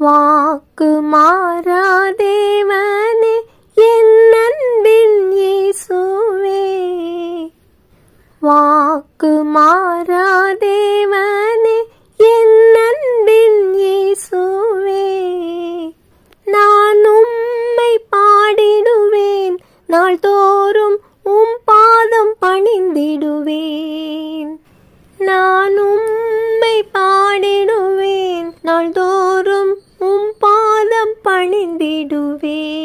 வாக்கு மாறா தேவனே என் அன்பின் இயேசுவே, வாக்கு மாறா தேவனே என் அன்பின் இயேசுவே, நான் உம்மை பாடிடுவேன், நாள்தோறும் உம் பாதம் பணிந்திடுவேன். நான் உம்மை பாடிடுவேன், நாள்தோறும் உம் பாதம் பணிந்திடுவேன்.